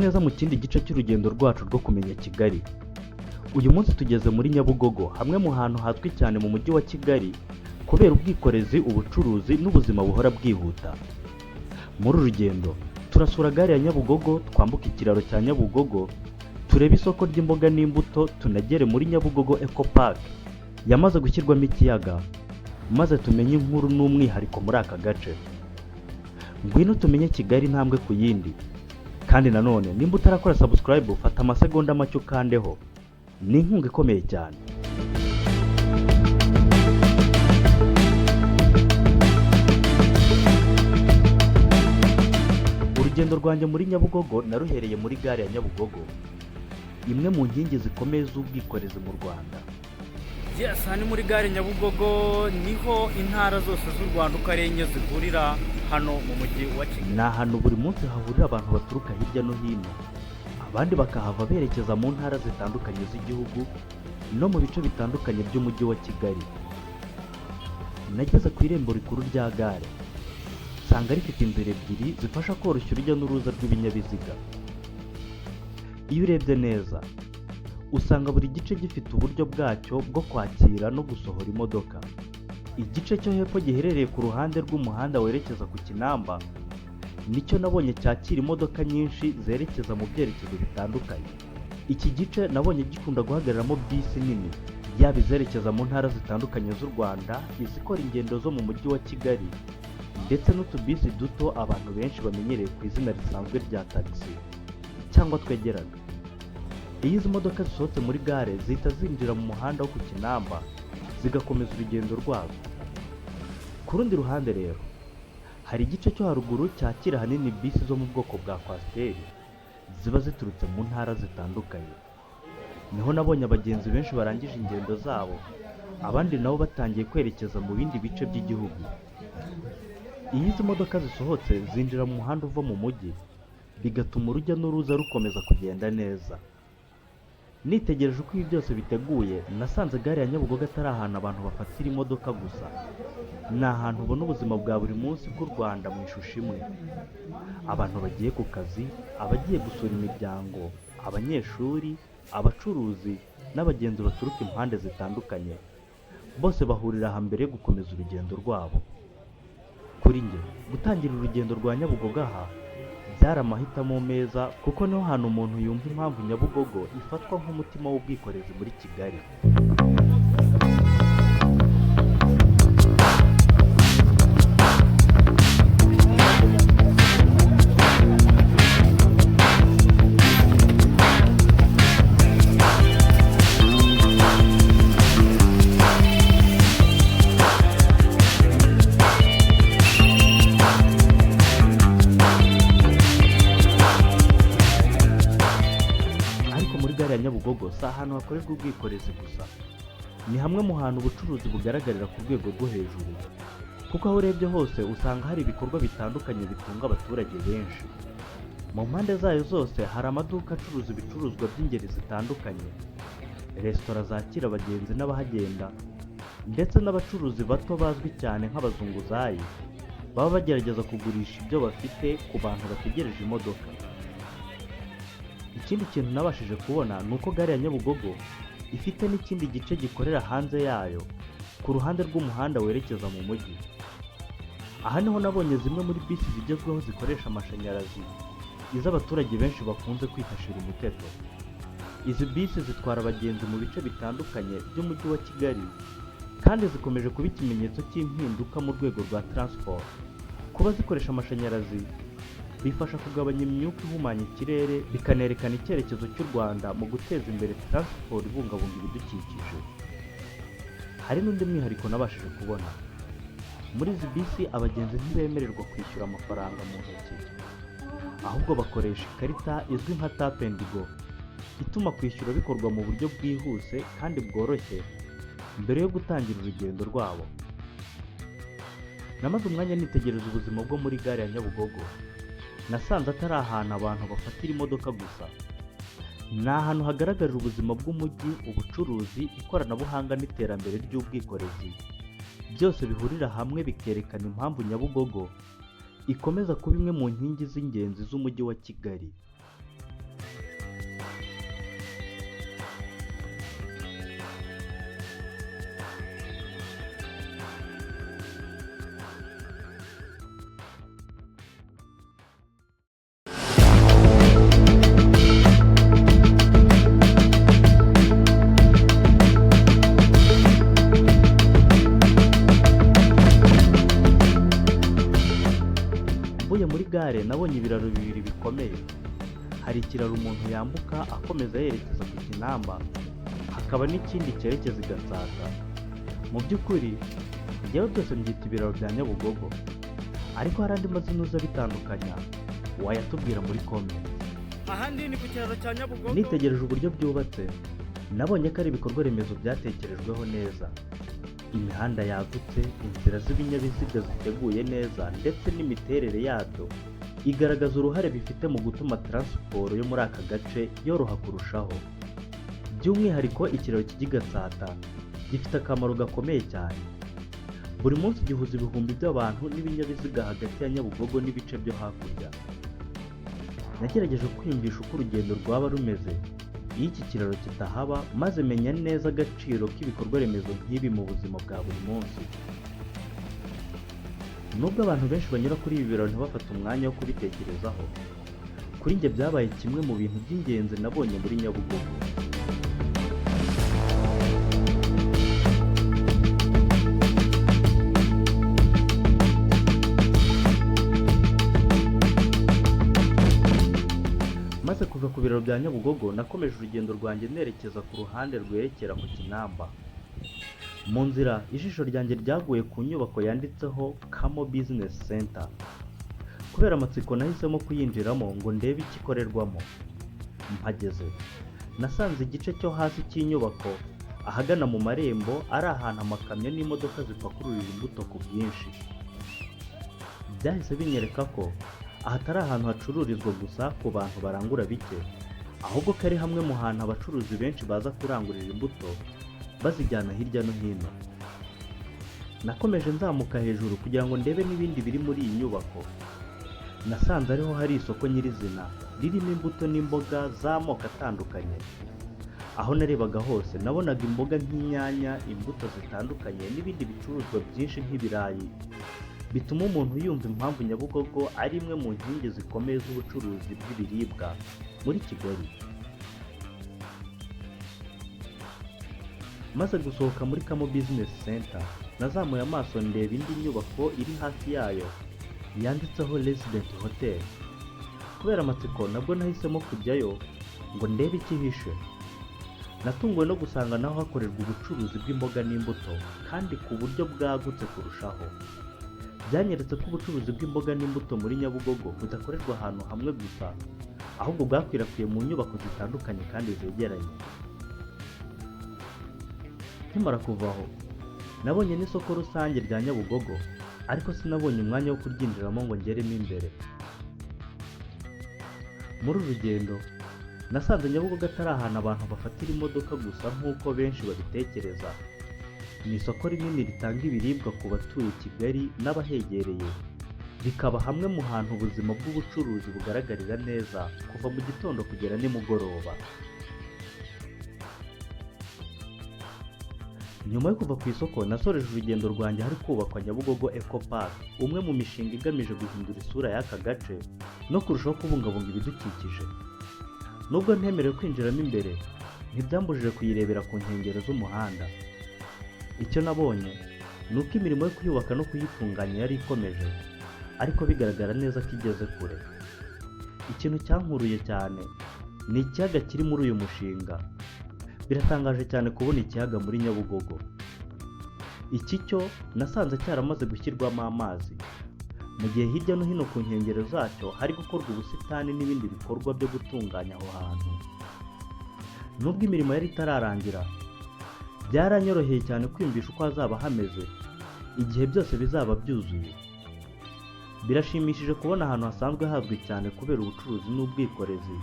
neza mu kindi gice cy'urugendo rwacu rwo kumenya Kigali. Uyu munsi tugeze muri Nyabugogo, hamwe mu hantu hazwi cyane mu mujyi wa Kigali kubera ubwikorezi, ubucuruzi n'ubuzima buhora bwihuta. Muri uru rugendo turasura gare ya Nyabugogo, twambuka ikiraro cya Nyabugogo, turebe isoko ry'imboga n'imbuto, tunagere muri Nyabugogo Eco Park yamaze gushyirwamo ikiyaga, maze tumenye inkuru n'umwihariko muri aka gace. Ngwino tumenye Kigali intambwe ku yindi. Kandi nanone nimba utarakora subscribe, fata amasegonda make ukandeho, ni inkunga ikomeye cyane. Urugendo rwanjye muri Nyabugogo naruhereye muri gare ya Nyabugogo, imwe mu nkingi zikomeye z'ubwikorezi mu Rwanda. Yes, hano muri gare Nyabugogo niho intara zose z'u Rwanda uko ari enye zihurira hano mu mujyi wa Kigali. Ni ahantu buri munsi hahurira abantu baturuka hirya no hino, abandi bakahava berekeza mu ntara zitandukanye z'igihugu no mu bice bitandukanye by'umujyi wa Kigali. Nageze ku irembo rikuru rya gare, nsanga rifite inzira ebyiri zifasha koroshya urujya n'uruza rw'ibinyabiziga. Iyo urebye neza usanga buri gice gifite uburyo bwacyo bwo kwakira no gusohora imodoka. Igice cyo hepfo giherereye ku ruhande rw'umuhanda werekeza ku Kinamba nicyo nabonye cyakira imodoka nyinshi zerekeza mu byerekezo bitandukanye. Iki gice nabonye gikunda guhagararamo bisi nini, yaba izerekeza mu ntara zitandukanye z'u Rwanda, izikora ingendo zo mu mujyi wa Kigali, ndetse n'utubisi duto abantu benshi bamenyereye ku izina risanzwe rya taxi cyangwa twegerana. Iyo izi modoka zisohotse muri gare zihita zinjira mu muhanda wo ku Kinamba zigakomeza urugendo rwazo. Ku rundi ruhande rero hari igice cyo haruguru cyakira ahanini bisi zo mu bwoko bwa kwasiteri ziba ziturutse mu ntara zitandukanye. Niho nabonye abagenzi benshi barangije ingendo zabo, abandi nabo batangiye kwerekeza mu bindi bice by'igihugu. Iyo izi modoka zisohotse zinjira mu muhanda uva mu mujyi, bigatuma urujya n'uruza rukomeza kugenda neza. Nitegereje uko ibi byose biteguye, nasanze gare ya Nyabugogo atari ahantu abantu bafatira imodoka gusa. Ni ahantu ubona ubuzima bwa buri munsi bw'u Rwanda mu ishusho imwe. Abantu bagiye ku kazi, abagiye gusura imiryango, abanyeshuri, abacuruzi n'abagenzi baturuka impande zitandukanye, bose bahurira aha mbere yo gukomeza urugendo rwabo. Kuri njye, gutangira urugendo rwa Nyabugogo aha byari amahitamo meza, kuko niho hantu umuntu yumva impamvu Nyabugogo ifatwa nk'umutima w'ubwikorezi muri Kigali. Nyabugogo si ahantu hakorerwa ubwikorezi gusa, ni hamwe mu hantu ubucuruzi bugaragarira ku rwego rwo hejuru, kuko aho urebye hose usanga hari ibikorwa bitandukanye bitunga abaturage benshi. Mu mpande zayo zose hari amaduka acuruza ibicuruzwa by'ingeri zitandukanye, resitora zakira abagenzi n'abahagenda, ndetse n'abacuruzi bato bazwi cyane nk'abazunguzayi baba bagerageza kugurisha ibyo bafite ku bantu bategereje imodoka. Ikindi kintu nabashije kubona ni uko gare ya Nyabugogo ifite n'ikindi gice gikorera hanze yayo ku ruhande rw'umuhanda werekeza mu mujyi. Aha niho nabonye zimwe muri bisi zigezweho zikoresha amashanyarazi, iz'abaturage benshi bakunze kwita shirumuteto. Izi bisi zitwara abagenzi mu bice bitandukanye by'umujyi wa Kigali, kandi zikomeje kuba ikimenyetso cy'impinduka mu rwego rwa transport. Kuba zikoresha amashanyarazi bifasha kugabanya imyuka ihumanya ikirere, bikanerekana icyerekezo cy'u Rwanda mu guteza imbere transport ibungabunga ibidukikije. Hari n'undi mwihariko nabashije kubona. Muri izi bisi abagenzi ntibemererwa kwishyura amafaranga mu ntoki, ahubwo bakoresha ikarita izwi nka tap and go, ituma kwishyura bikorwa mu buryo bwihuse kandi bworoshye mbere yo gutangira urugendo rwabo. Namaze umwanya nitegereza ubuzima bwo muri gare ya Nyabugogo. Nasanze atari ahantu abantu bafatira imodoka gusa, ni ahantu hagaragarira ubuzima bw'umujyi, ubucuruzi, ikoranabuhanga n'iterambere ry'ubwikorezi, byose bihurira hamwe bikerekana impamvu Nyabugogo ikomeza kuba imwe mu nkingi z'ingenzi z'umujyi wa Kigali. gare nabonye ibiraro bibiri bikomeye. Hari ikiraro umuntu yambuka akomeza yerekeza ku Kinamba, hakaba n'ikindi cyerekeza i Gatsata. Mu by'ukuri njyewe byose mbyita ibiraro bya Nyabugogo, ariko hari andi mazina uza bitandukanya wayatubwira muri comment. ahandi ni ku kiraro cya Nyabugogo. Nitegereje uburyo byubatse, nabonye ko ari ibikorwa remezo byatekerejweho neza. Imihanda yagutse, inzira z'ibinyabiziga ziteguye neza, ndetse n'imiterere yabyo igaragaza uruhare bifite mu gutuma taransiporo yo muri aka gace yoroha kurushaho. By'umwihariko ikiraro cy'i Gatsata gifite akamaro gakomeye cyane. Buri munsi gihuza ibihumbi by'abantu n'ibinyabiziga hagati ya Nyabugogo n'ibice byo hakurya. Nagerageje kwiyumvisha uko urugendo rwaba rumeze iyo iki kiraro kitahaba, maze menya neza agaciro k'ibikorwa remezo nk'ibi mu buzima bwa buri munsi. Nubwo abantu benshi banyura kuri ibi biraro ntibafate umwanya wo kubitekerezaho, kuri njye byabaye kimwe mu bintu by'ingenzi nabonye muri Nyabugogo. Maze kuva ku biraro bya Nyabugogo, nakomeje urugendo rwanjye nerekeza ku ruhande rwerekera ku Kinamba. Mu nzira ijisho ryanjye ryaguye ku nyubako yanditseho Kamo Business Center. Kubera amatsiko nahisemo kuyinjiramo ngo ndebe icyo ikorerwamo. Mpageze nasanze igice cyo hasi cy'inyubako ahagana mu marembo ari ahantu amakamyo n'imodoka zipakururira imbuto ku bwinshi. Byahise binyereka ko aha atari ahantu hacururizwa gusa ku bantu barangura bike, ahubwo ko ari hamwe mu hantu abacuruzi benshi baza kurangurira imbuto bazijyana hirya no hino. Nakomeje nzamuka hejuru kugira ngo ndebe n'ibindi biri muri iyi nyubako. Nasanze ariho hari isoko nyirizina ririmo imbuto n'imboga z'amoko atandukanye. Aho narebaga hose nabonaga imboga nk'inyanya, imbuto zitandukanye n'ibindi bicuruzwa byinshi nk'ibirayi, bituma umuntu yumva impamvu Nyabugogo ari imwe mu nkingi zikomeye z'ubucuruzi bw'ibiribwa muri Kigali. Maze gusohoka muri Kamo Business Center, nazamuye amaso ndeba indi nyubako iri hafi yayo yanditseho Resident Hotel. Kubera amatsiko nabwo nahisemo kujyayo ngo ndebe icyo ihishe. Natunguwe no gusanga naho hakorerwa ubucuruzi bw'imboga n'imbuto, kandi ku buryo bwagutse kurushaho. Byanyeretse ko ubucuruzi bw'imboga n'imbuto muri Nyabugogo budakorerwa ahantu hamwe gusa, ahubwo bwakwirakwiye mu nyubako zitandukanye kandi zegeranye. Nkimara kuva aho, nabonye n'isoko rusange rya Nyabugogo, ariko sinabonye umwanya wo kuryinjiramo ngo ngeremo imbere. Muri uru rugendo nasanze Nyabugogo atari ahantu abantu bafatira imodoka gusa nk'uko benshi babitekereza. Ni isoko rinini ritanga ibiribwa ku batuye Kigali n'abahegereye, rikaba hamwe mu hantu ubuzima bw'ubucuruzi bugaragarira neza kuva mu gitondo kugera nimugoroba. Nyuma yo kuva ku isoko, nasoreje urugendo rwanjye hari kubakwa Nyabugogo Eco Park, umwe mu mishinga igamije guhindura isura y'aka gace no kurushaho kubungabunga ibidukikije. Nubwo ntemerewe kwinjiramo imbere, ntibyambujije kuyirebera ku nkengero z'umuhanda. Icyo nabonye ni uko imirimo yo kuyubaka no kuyitunganya yari ikomeje, ariko bigaragara neza ko igeze kure. Ikintu cyankuruye cyane ni ikiyaga kiri muri uyu mushinga. Biratangaje cyane kubona ikiyaga muri Nyabugogo. Iki cyo nasanze cyaramaze gushyirwamo amazi, mu gihe hirya no hino ku nkengero zacyo hari gukorwa ubusitani n'ibindi bikorwa byo gutunganya aho hantu. Nubwo imirimo yari itararangira, byaranyoroheye cyane kwiyumvisha uko hazaba hameze igihe byose bizaba byuzuye. Birashimishije kubona ahantu hasanzwe hazwi cyane kubera ubucuruzi n'ubwikorezi,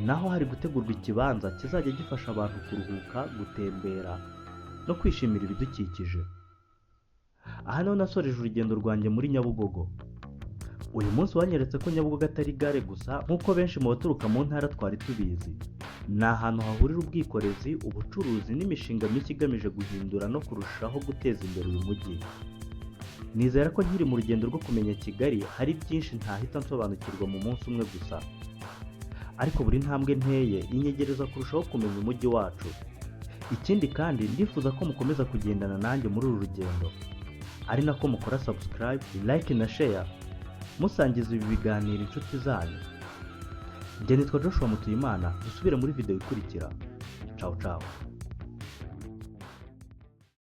naho hari gutegurwa ikibanza kizajya gifasha abantu kuruhuka, gutembera no kwishimira ibidukikije. Aha niho nasoreje urugendo rwanjye muri Nyabugogo. Uyu munsi wanyeretse ko Nyabugogo atari gare gusa nk'uko benshi mu baturuka mu ntara twari tubizi. Ni ahantu hahurira ubwikorezi, ubucuruzi n'imishinga mishya igamije guhindura no kurushaho guteza imbere uyu mujyi. Nizera ko nkiri mu rugendo rwo kumenya Kigali hari byinshi ntahita nsobanukirwa mu munsi umwe gusa, ariko buri ntambwe nteye inyegereza kurushaho kumenya umujyi wacu. Ikindi kandi ndifuza ko mukomeza kugendana nanjye muri uru rugendo, ari nako mukora subscribe, like na share, musangiza ibi biganiro inshuti zanyu. Njye nitwa Joshua Mutuyimana, dusubire muri video ikurikira. Ciao ciao.